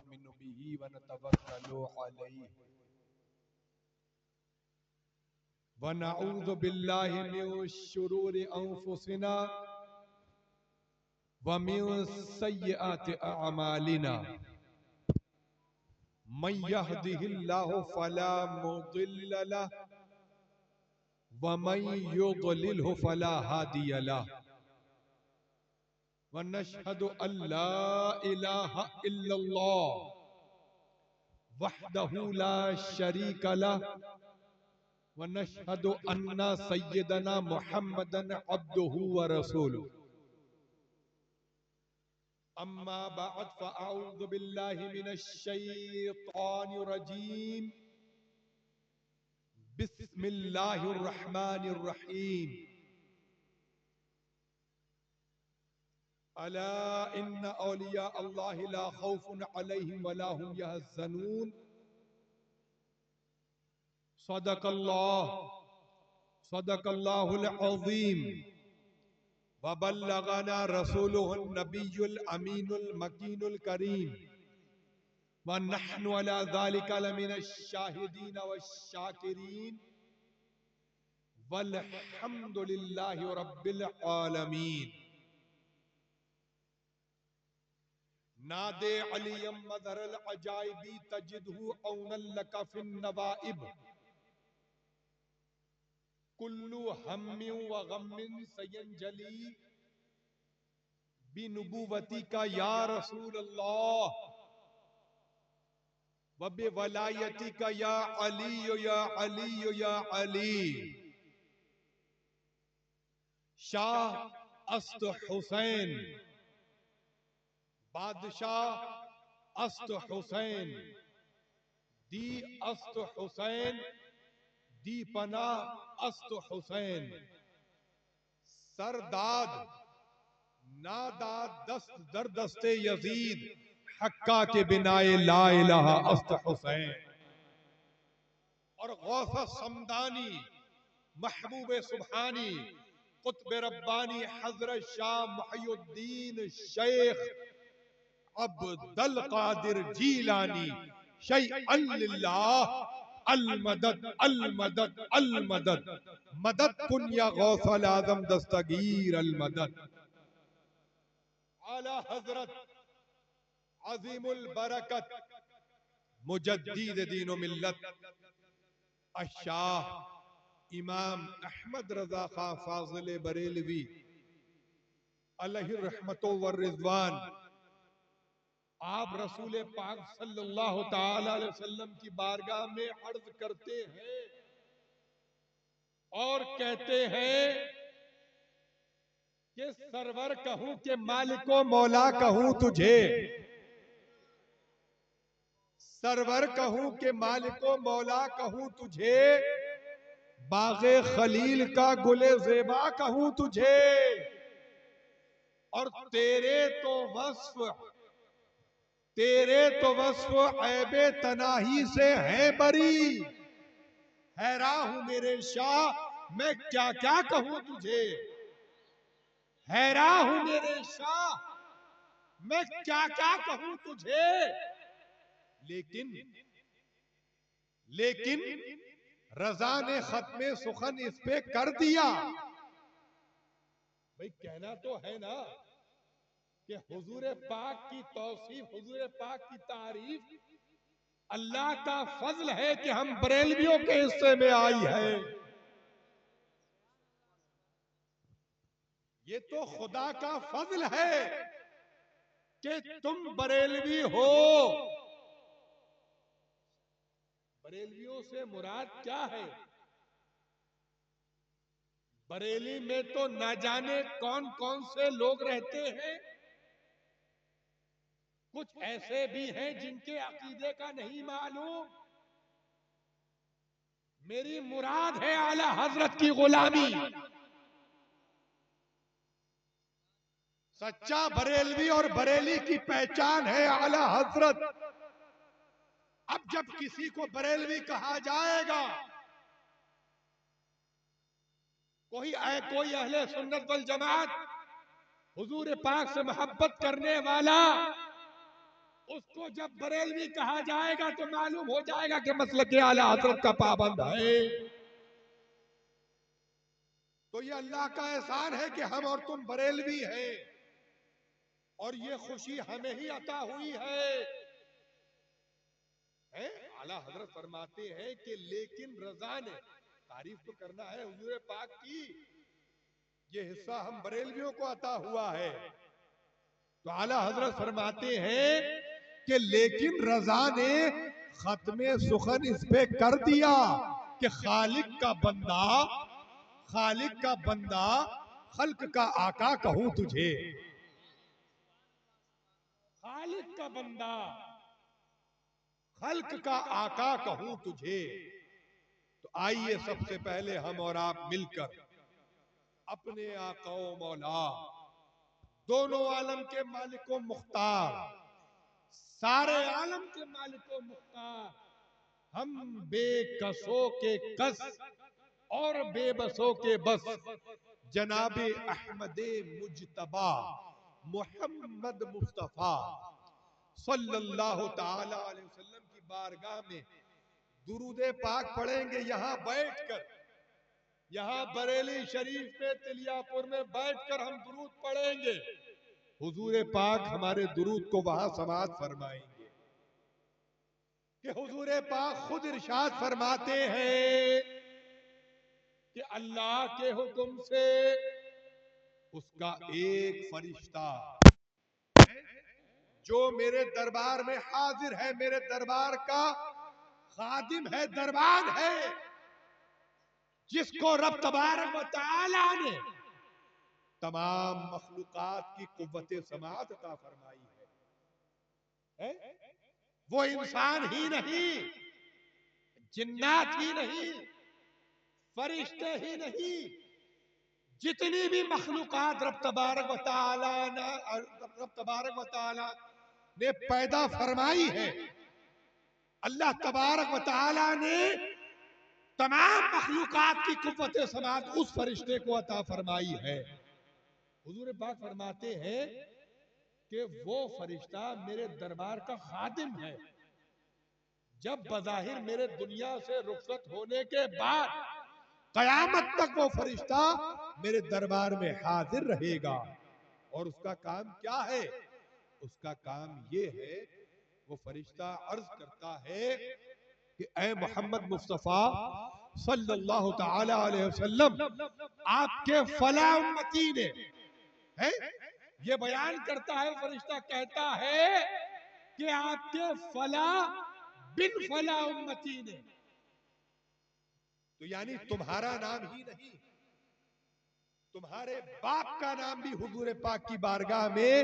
ونؤمن به ونتوكل عليه ونعوذ بالله من شرور أنفسنا ومن سيئات أعمالنا من يهده الله فلا مضل له ومن يضلله فلا هادي له ونشهد أن لا إله إلا الله وحده لا شريك له ونشهد أن سيدنا محمدا عبده ورسوله أما بعد فأعوذ بالله من الشيطان الرجيم بسم الله الرحمن الرحيم ألا إن أولياء الله لا خوف عليهم ولا هم يحزنون صدق الله العظيم وبلغنا رسوله النبي الأمين المكين الكريم ونحن على ذلك لمن الشاهدين والشاكرين والحمد لله رب العالمين نادے علی مظہر العجائب تجدہ عونا لک فی النوائب کل ہم و غم سینجلی بنبوتک یا رسول اللہ و بولایتک یا علی یا علی یا علی شاہ است حسین بادشاہ است حسین دی است حسین دی پناہ است حسین سرداد ناداد دست در دست یزید حقا کے بنائے لا الہ است حسین اور غوث سمدانی محبوب سبحانی قطب ربانی حضرت شاہ محی الدین شیخ عبد القادر جیلانی شیئا للہ المدد المدد المدد مدد کن یا غوث العظم دستگیر المدد اعلی حضرت عظیم البرکت مجدد دین و ملت الشاہ امام احمد رضا خان فاضل بریلوی علیہ الرحمت والرضوان آپ رسول پاک صلی اللہ تعالی علیہ وسلم کی بارگاہ میں عرض کرتے ہیں اور کہتے ہیں کہ سرور کہوں کہ مالک و مولا کہوں تجھے سرور کہوں کہ مالک و مولا کہوں تجھے باغ خلیل کا گل زیبا کہوں تجھے اور تیرے تو وصف عیب تناہی سے ہے بری حیران ہوں میرے شاہ میں کیا کیا کہوں تجھے حیران ہوں میرے شاہ میں کیا کیا کہوں تجھے لیکن رضا نے ختم سخن اس پہ کر دیا بھئی کہنا تو ہے نا کہ حضور پاک کی توصیف حضور پاک کی تعریف اللہ کا فضل ہے کہ ہم بریلویوں کے حصے میں آئی ہے یہ تو خدا کا فضل ہے کہ تم بریلوی ہو بریلویوں سے مراد کیا ہے بریلی میں تو نہ جانے کون کون سے لوگ رہتے ہیں کچھ ایسے بھی ہیں جن کے عقیدے کا نہیں معلوم میری مراد ہے اعلی حضرت کی غلامی سچا بریلوی اور بریلی کی پہچان ہے اعلی حضرت اب جب کسی کو بریلوی کہا جائے گا کوئی اہل سنت والجماعت حضور پاک سے محبت کرنے والا اس کو جب بریلوی کہا جائے گا تو معلوم ہو جائے گا کہ مسلک اعلی حضرت کا پابند ہے. تو یہ اللہ کا احسان ہے کہ ہم اور تم بریلوی ہیں اور یہ خوشی ہمیں ہی عطا ہوئی ہے. اعلیٰ حضرت فرماتے ہیں کہ لیکن رضا نے تعریف تو کرنا ہے حضور پاک کی، یہ حصہ ہم بریلویوں کو عطا ہوا ہے. تو اعلیٰ حضرت فرماتے ہیں کہ لیکن رضا نے ختم سخن اس پہ کر دیا کہ خالق کا بندہ خلق کا آقا کہوں تجھے. خالق کا بندہ خلق کا آقا کہوں تجھے. تو آئیے سب سے پہلے ہم اور آپ مل کر اپنے آقا و مولا دونوں عالم کے مالک و مختار، سارے عالم کے مالک و مختار، ہم بے کسوں کے کس اور بے بسوں کے بس جناب احمد مجتبی محمد مصطفیٰ صلی اللہ تعالی علیہ وسلم کی بارگاہ میں درود پاک پڑھیں گے. یہاں بیٹھ کر، یہاں بریلی شریف میں تلیا پور میں بیٹھ کر ہم درود پڑھیں گے. حضور پاک ہمارے درود کو وہاں سماعت فرمائیں گے کہ حضور پاک خود ارشاد فرماتے ہیں کہ اللہ کے حکم سے اس کا ایک فرشتہ جو میرے دربار میں حاضر ہے، میرے دربار کا خادم ہے، دربان ہے، جس کو رب تبارک و تعالی نے تمام مخلوقات کی قوت سماعت عطا فرمائی ہے. وہ انسان ہی نہیں، جنات ہی نہیں، فرشتے ہی نہیں، جتنی بھی مخلوقات رب تبارک و تعالی نے پیدا فرمائی ہے، اللہ تبارک و تعالی نے تمام مخلوقات کی قوت سماعت اس فرشتے کو عطا فرمائی ہے. حضور پاک فرماتے ہیں کہ وہ فرشتہ میرے دربار کا خادم ہے. جب بظاہر میرے دنیا سے رخصت ہونے کے بعد قیامت تک وہ فرشتہ میرے دربار میں حاضر رہے گا. اور اس کا کام کیا ہے؟ اس کا کام یہ ہے، وہ فرشتہ عرض کرتا ہے کہ اے محمد مصطفیٰ صلی اللہ تعالی علیہ وسلم، آپ کے فلاں امتی نے یہ بیان کرتا ہے، فرشتہ کہتا ہے کہ آپ کے فلاں بن فلاں امتی نے. تو یعنی تمہارا نام ہی نہیں، تمہارے باپ کا نام بھی حضور پاک کی بارگاہ میں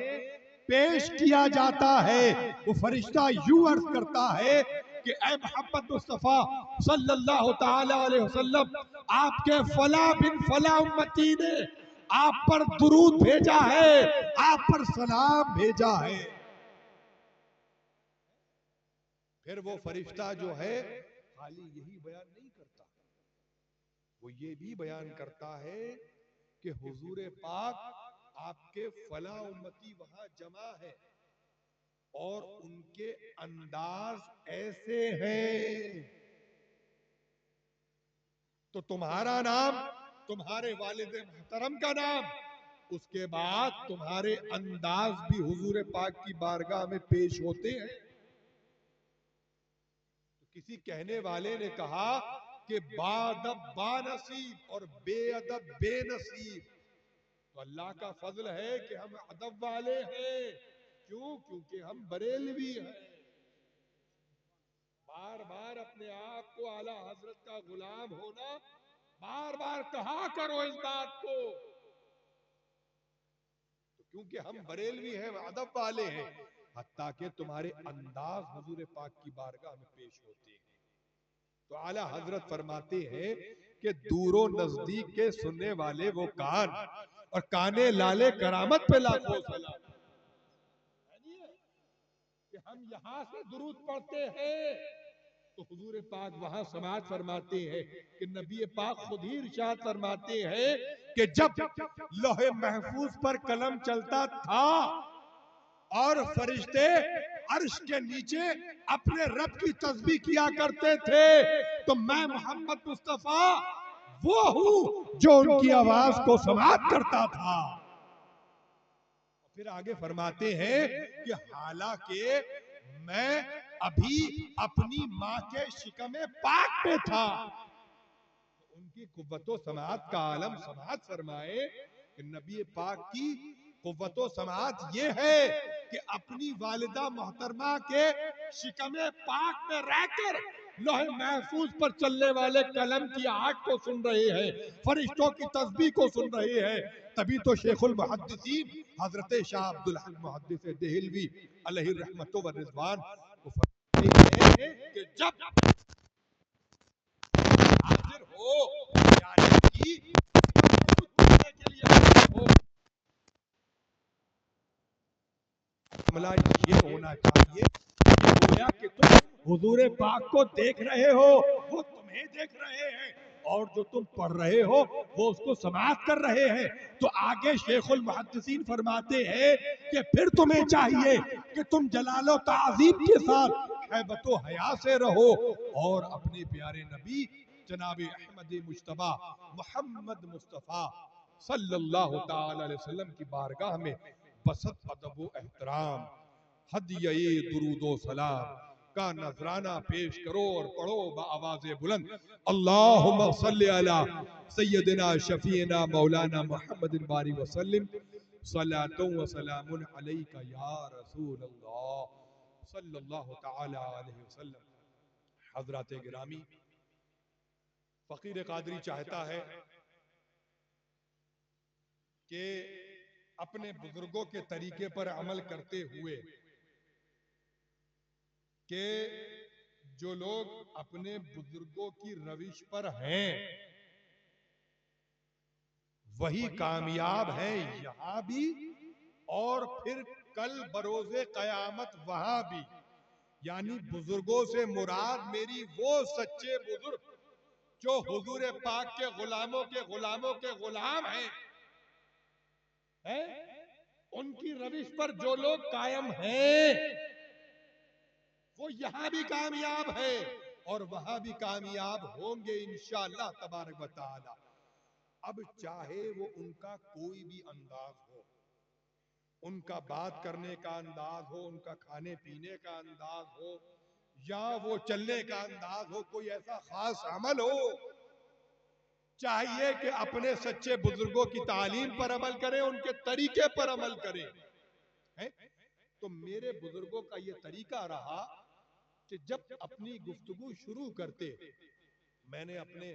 پیش کیا جاتا ہے. وہ فرشتہ یوں عرض کرتا ہے کہ اے محمد مصطفیٰ صلی اللہ تعالی علیہ وسلم، آپ کے فلاں بن فلاں امتی نے آپ پر درود بھیجا ہے، آپ پر سلام بھیجا ہے. پھر وہ فرشتہ جو ہے خالی یہی بیان نہیں کرتا، وہ یہ بھی بیان کرتا ہے کہ حضور پاک آپ کے فلاں امتی وہاں جمع ہے اور ان کے انداز ایسے ہیں. تو تمہارا نام، تمہارے والد محترم کا نام، اس کے بعد تمہارے انداز بھی حضور پاک کی بارگاہ میں پیش ہوتے ہیں. تو کسی کہنے والے نے کہا کہ بادب با نصیب اور بے ادب بے نصیب. تو اللہ کا فضل ہے کہ ہم ادب والے ہیں. کیوں؟ کیونکہ ہم بریلوی ہیں. بار بار اپنے آپ کو اعلیٰ حضرت کا غلام ہونا بار بار کہا کرو اس بات کو. کیونکہ ہم بریلوی ہیں، ادب والے ہیں، حتیٰ کہ تمہارے انداز حضور پاک کی بارگاہ میں پیش ہوتے ہیں. تو اعلیٰ حضرت فرماتے ہیں کہ دور و نزدیک کے سننے والے وہ کان اور کانے لالے کرامت پہ لاکھوں سلام. کہ ہم یہاں سے درود پڑھتے ہیں تو حضور پاک وہاں سماعت فرماتے ہیں کہ نبی پاک خود ہی ارشاد فرماتے ہیں کہ جب لوح محفوظ پر قلم چلتا تھا اور فرشتے عرش کے نیچے اپنے رب کی تسبیح کیا کرتے تھے، تو میں محمد مصطفیٰ وہ ہوں جو ان کی آواز کو سماعت کرتا تھا۔ پھر آگے فرماتے ہیں کہ حالانکہ میں ابھی اپنی ماں کے شکم پاک میں تھا، ان کی قوت و سماعت کا عالم سماعت فرمائے کہ نبی پاک کی قوت و سماعت یہ ہے کہ اپنی والدہ محترمہ کے شکم پاک میں رہ کر لوح محفوظ پر چلنے والے قلم کی آہٹ کو سن رہے ہیں، فرشتوں کی تسبیح کو سن رہے ہیں۔ تبھی تو شیخ المحدثین حضرت شاہ عبدالحق محدث دہلوی علیہ الرحمت و رضوان کو فرماتے ہیں کہ جب حاضر ہو یعنی کی کرنے کے لیے حاضر ہو، معاملہ یہ ہونا چاہیے گویا کہ تم حضور پاک کو دیکھ رہے ہو، وہ تمہیں دیکھ رہے ہیں، اور جو تم پڑھ رہے ہو وہ اس کو سماعت کر رہے ہیں۔ تو آگے شیخ المحدثین فرماتے ہیں کہ پھر تمہیں چاہیے کہ تم جلال و تعظیم کے ساتھ ہیبت و حیا سے رہو اور اپنے پیارے نبی جناب احمد مجتبی محمد مصطفیٰ صلی اللہ تعالی علیہ وسلم کی بارگاہ میں بسط ادب و احترام، ہدیہ درود و سلام کا نذرانہ پیش کرو اور پڑھو بآواز بلند اللہم صلی علی سیدنا شفیعنا مولانا محمد باری وسلم صلاۃ و سلام علیک یا رسول اللہ صلی اللہ تعالی علیہ وسلم۔ حضرات گرامی، فقیر قادری چاہتا ہے کہ اپنے بزرگوں کے طریقے پر عمل کرتے ہوئے کہ جو لوگ اپنے بزرگوں کی روش پر ہیں وہی کامیاب ہیں یہاں بھی اور پھر کل بروز قیامت وہاں بھی، یعنی بزرگوں سے مراد میری وہ سچے بزرگ جو حضور پاک کے غلاموں کے غلاموں کے غلام ہیں، ان کی روش پر جو لوگ قائم ہیں وہ یہاں بھی کامیاب ہے اور وہاں بھی کامیاب ہوں گے انشاءاللہ تبارک و تعالی۔ اب چاہے وہ ان کا کوئی بھی انداز ہو، ان کا بات کرنے کا انداز ہو، ان کا کھانے پینے کا انداز ہو، یا وہ چلنے کا انداز ہو، کوئی ایسا خاص عمل ہو، چاہیے کہ اپنے سچے بزرگوں کی تعلیم پر عمل کریں، ان کے طریقے پر عمل کریں۔ تو میرے بزرگوں کا یہ طریقہ رہا کہ جب اپنی گفتگو شروع کرتے، میں نے اپنے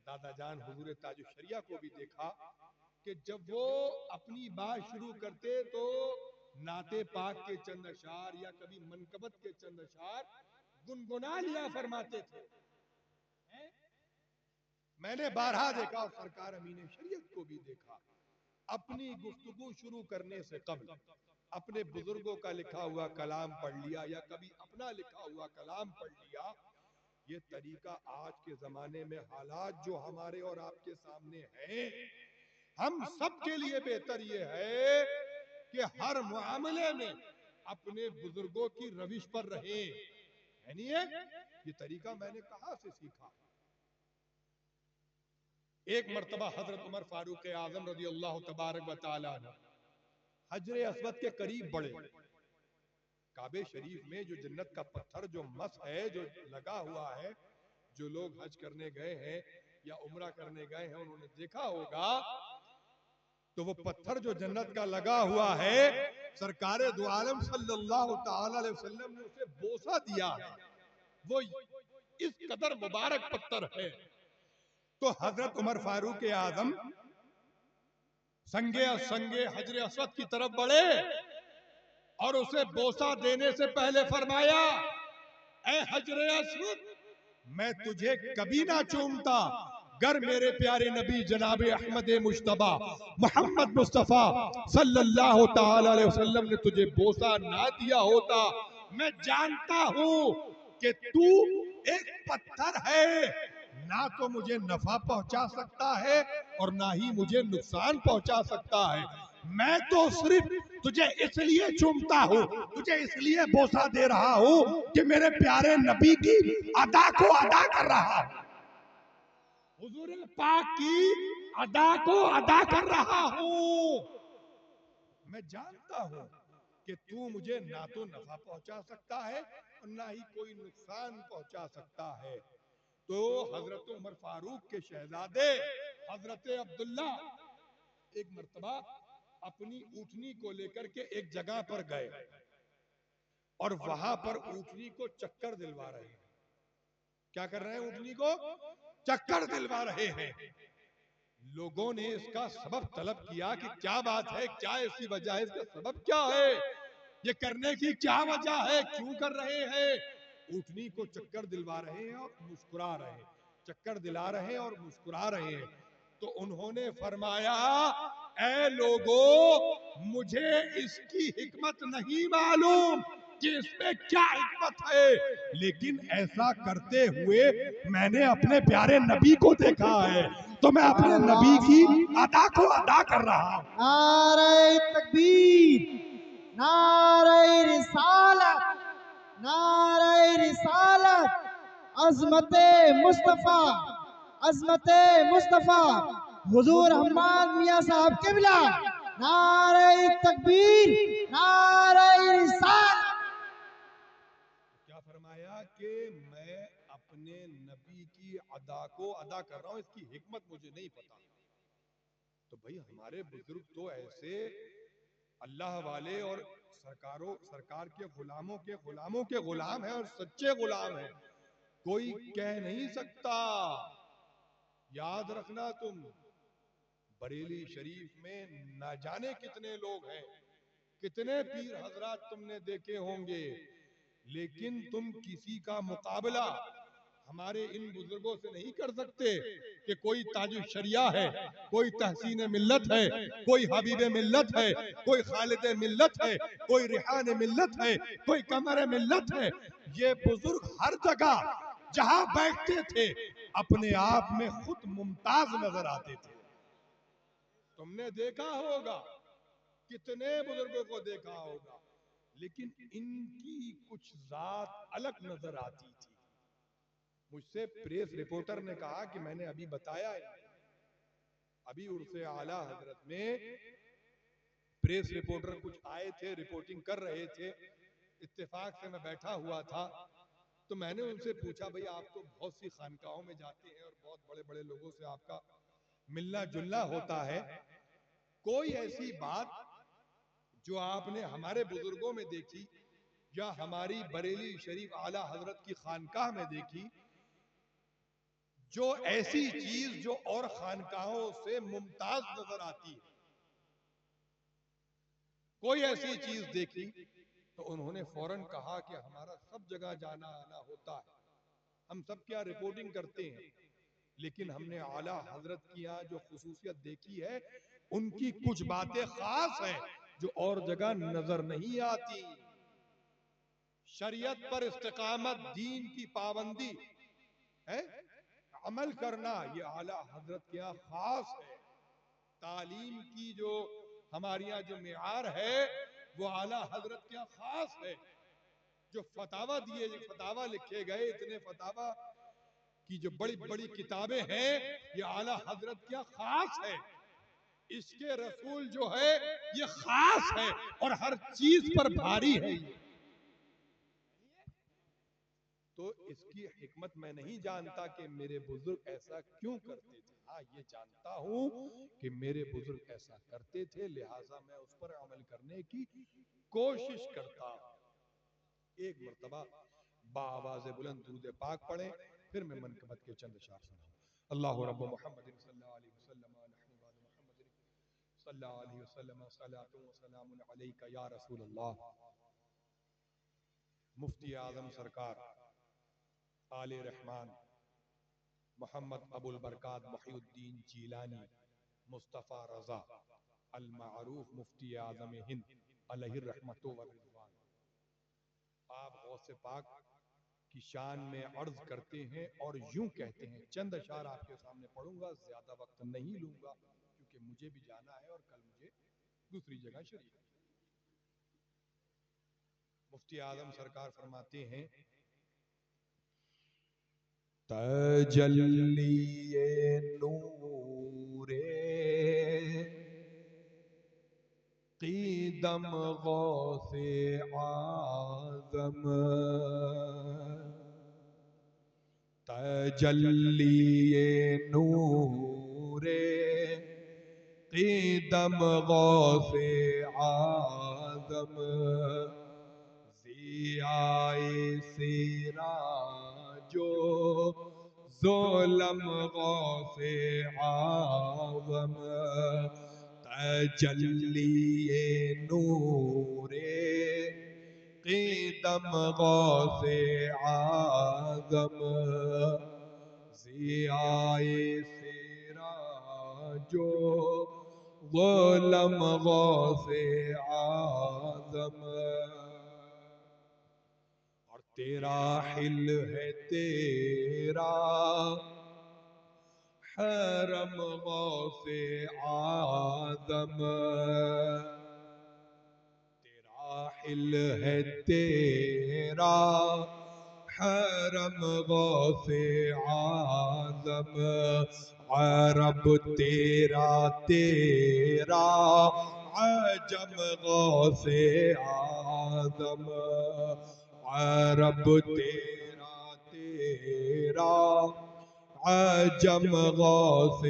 دادا جان حضور تاج الشریعہ کو بھی دیکھا کہ جب وہ اپنی بات شروع کرتے تو نعت پاک کے چند اشعار یا کبھی منقبت کے چند اشعار گنگنا لیا فرماتے تھے۔ میں نے بارہا دیکھا اور سرکار امین شریعت کو بھی دیکھا، اپنی گفتگو شروع کرنے سے قبل اپنے بزرگوں کا لکھا ہوا کلام پڑھ لیا یا کبھی اپنا لکھا ہوا کلام پڑھ لیا۔ یہ طریقہ آج کے زمانے میں حالات جو ہمارے اور آپ کے سامنے ہیں، ہم سب کے لیے بہتر یہ ہے کہ ہر معاملے میں اپنے بزرگوں کی روش پر رہیں۔ یعنی یہ طریقہ میں نے کہاں سے سیکھا؟ ایک مرتبہ حضرت عمر فاروق اعظم رضی اللہ تبارک و تعالی عنہ حجر اسود کے قریب بڑھے، کعبہ شریف میں جو جنت کا پتھر جو مس ہے، جو لگا ہوا ہے، جو لوگ حج کرنے گئے ہیں یا عمرہ کرنے گئے ہیں انہوں نے دیکھا ہوگا، تو وہ پتھر جو جنت کا لگا ہوا ہے سرکار دو عالم صلی اللہ تعالی علیہ وسلم نے اسے بوسہ دیا ہے، وہ اس قدر مبارک پتھر ہے۔ تو حضرت عمر فاروق اعظم سنگے حجر اسود کی طرف بڑھے اور اسے بوسہ دینے سے پہلے فرمایا، اے حجر اسود، میں تجھے کبھی نہ چومتا گر میرے پیارے نبی جناب احمد مجتبی محمد مصطفیٰ صلی اللہ تعالی علیہ وسلم نے تجھے بوسہ نہ دیا ہوتا۔ میں جانتا ہوں کہ تو ایک پتھر ہے، نہ تو مجھے نفع پہنچا سکتا ہے اور نہ ہی مجھے نقصان پہنچا سکتا ہے، میں تو صرف تجھے اس لیے چومتا ہوں، تجھے اس لیے بوسہ دے رہا ہوں کہ میرے پیارے نبی کی ادا کو ادا کر رہا ہوں، حضور پاک کی ادا کو ادا کر رہا ہوں۔ میں جانتا ہوں کہ تو مجھے نہ تو نفع پہنچا سکتا ہے اور نہ ہی کوئی نقصان پہنچا سکتا ہے۔ تو حضرت عمر فاروق کے شہزادے حضرت عبداللہ ایک مرتبہ اپنی اونٹنی کو لے کر کے ایک جگہ پر گئے اور وہاں پر اونٹنی کو چکر دلوا رہے ہیں۔ کیا کر رہے ہیں؟ اونٹنی کو چکر دلوا رہے ہیں۔ لوگوں نے اس کا سبب طلب کیا کہ کیا بات ہے، کیا ایسی وجہ ہے، اس کا سبب کیا ہے، یہ کرنے کی کیا وجہ ہے، کیوں کر رہے ہیں؟ اونٹنی کو چکر دلوا رہے ہیں اور مسکرا رہے ہیں، چکر دلا رہے ہیں اور مسکرا رہے ہیں۔ تو انہوں نے فرمایا اے لوگو، مجھے اس کی حکمت نہیں معلوم کہ اس میں کیا حکمت ہے، لیکن ایسا کرتے ہوئے میں نے اپنے پیارے نبی کو دیکھا ہے، تو میں اپنے نبی کی ادا کو ادا کر رہا ہوں۔ نعرہ تکبیر، نعرہ رسالت، نعرہ رسالت، عظمت مصطفیٰ، عظمت مصطفیٰ، حضور حماد میاں صاحب قبلہ، نعرہ تکبیر، نعرہ رسالت۔ کیا فرمایا کہ میں اپنے نبی کی ادا کو ادا کر رہا ہوں، اس کی حکمت مجھے نہیں پتا۔ تو بھئی ہمارے بزرگ تو ایسے اللہ والے اور سرکار کے غلاموں کے غلام ہیں اور سچے غلام ہیں، کوئی کہہ نہیں سکتا۔ یاد رکھنا تم، بریلی شریف میں نہ جانے کتنے لوگ ہیں، کتنے پیر حضرات تم نے دیکھے ہوں گے، لیکن تم کسی کا مقابلہ ہمارے ان بزرگوں سے نہیں کر سکتے کہ کوئی تاج الشریعہ ہے، کوئی تحسین ملت ہے، کوئی حبیب ملت ہے، کوئی خالد ملت ہے، کوئی ریحان ملت ہے، کوئی قمر ملت ہے۔ یہ بزرگ ہر جگہ جہاں بیٹھتے تھے اپنے آپ میں خود ممتاز نظر آتے تھے۔ تم نے دیکھا ہوگا، کتنے بزرگوں کو دیکھا ہوگا، لیکن ان کی کچھ ذات الگ نظر آتی تھی۔ مجھ سے پریس رپورٹر نے کہا کہ میں نے ابھی بتایا ہے، ابھی عرس اعلیٰ حضرت میں پریس رپورٹر کچھ آئے تھے، رپورٹنگ کر رہے تھے، اتفاق سے میں بیٹھا ہوا تھا، تو میں نے ان سے پوچھا بھئی آپ تو بہت سی خانقاہوں میں جاتے ہیں اور بہت بڑے بڑے لوگوں سے آپ کا ملنا جلنا ہوتا ہے، کوئی ایسی بات جو آپ نے ہمارے بزرگوں میں دیکھی یا ہماری بریلی شریف اعلیٰ حضرت کی خانقاہ میں دیکھی، جو ایسی چیز جو اور خانقاہوں سے ممتاز نظر آتی ہے، کوئی ایسی چیز دیکھی؟ تو انہوں نے فوراً کہا کہ ہمارا سب جگہ جانا آنا ہوتا ہے، ہم سب کیا رپورٹنگ کرتے ہیں، لیکن ہم نے اعلیٰ حضرت کی یہاں جو خصوصیت دیکھی ہے، ان کی کچھ باتیں خاص ہیں جو اور جگہ نظر نہیں آتی۔ شریعت پر استقامت، دین کی پابندی ہے، عمل کرنا، یہ اعلیٰ حضرت کے یہاں خاص ہے۔ تعلیم کی جو ہمارے یہاں جو معیار ہے وہ اعلیٰ حضرت کے یہاں خاص ہے۔ جو فتاوی لکھے گئے، اتنے فتاوی کی جو بڑی بڑی کتابیں ہیں، یہ اعلیٰ حضرت کے یہاں خاص ہے۔ اس کے رسول جو ہے یہ خاص ہے اور ہر چیز پر بھاری ہے۔ تو اس کی حکمت میں نہیں جانتا کہ میرے بزرگ ایسا کیوں کرتے تھے، ہاں یہ جانتا ہوں کہ میرے بزرگ ایسا کرتے تھے، لہٰذا میں اس پر عمل کرنے کی کوشش کرتا ہوں۔ ایک مرتبہ بآواز بلند درود پاک پڑھیں، پھر میں منقبت کے چند اشعار سناؤں۔ اللہ رب محمد صلی اللہ علیہ وسلم نحن بعد محمد صلی اللہ علیہ وسلم صلاۃ و سلام علیک یا رسول اللہ۔ مفتی اعظم سرکار آل رحمان محمد ابو البرکات محی الدین جیلانی مصطفیٰ رضا المعروف مفتی اعظم ہند علیہ الرحمت والرضوان، آپ غوث پاک کی شان میں عرض کرتے ہیں اور یوں کہتے ہیں، چند اشعار آپ کے سامنے پڑھوں گا، زیادہ وقت نہیں لوں گا کیونکہ مجھے بھی جانا ہے اور کل مجھے دوسری جگہ شریعت. مفتی اعظم سرکار فرماتے ہیں تجلی نور قیدم غوث اعظم، تجلی نور قیدم غوث اعظم، ضیائے سراجو ظلم غوث اعظم، تجلی نور قیدم غوث اعظم، ضیائے سراجو ظلم غوث اعظم. اور تیرا حل ہے تیرا حرم غوث اعظم، تیرا حل ہے تیرا حرم غوث اعظم، عرب تیرا تیرا عجم غوث اعظم، عرب تیرا تیرا عجم غوث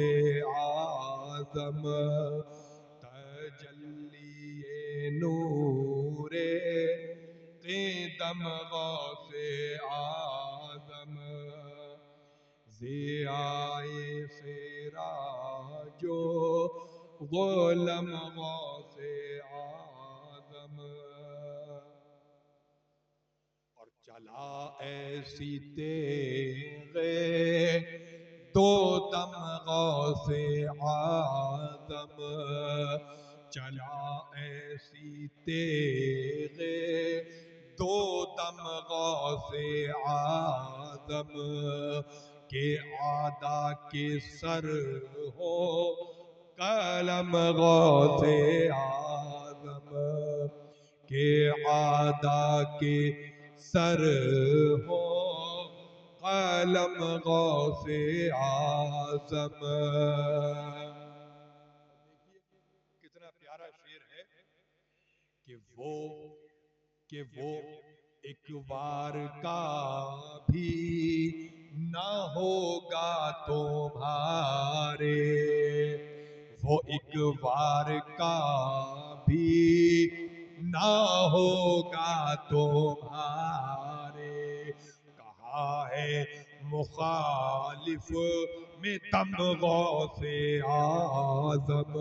اعظم، تجلی نور قیدم غوث اعظم، ضیائے سراجو ظلم غوث اعظم. اور چلا ایسی تیغ دو دم غوث اعظم، چلا ایسی تیغ دو دم غوث اعظم، کہ عادا کے سر ہو قلم غوث اعظم، کہ عادا کے سر ہو قلم غوث اعظم. دیکھیے کتنا پیارا شعر ہے کہ وہ ایک بار کا بھی نہ ہوگا تمہارے، وہ ایک بار کا بھی نہ ہوگا تمہارے، کہا ہے مخالف میں دم غوث اعظم،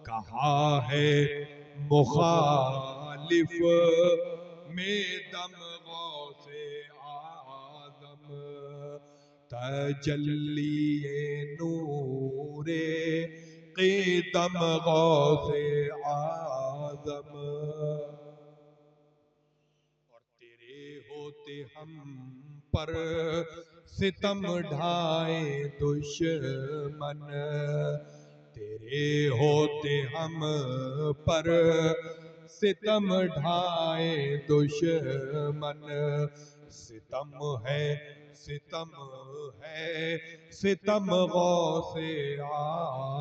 کہا ہے مخالف میں دم غوث اعظم، تجلی نور قیدم غوث اعظم. اور تیرے ہوتے ہم پر ستم ڈھائے دشمن، تیرے ہوتے ہم پر ستم ڈھائے دشمن، ستم ہے ستم ہے ستم غوث اعظم.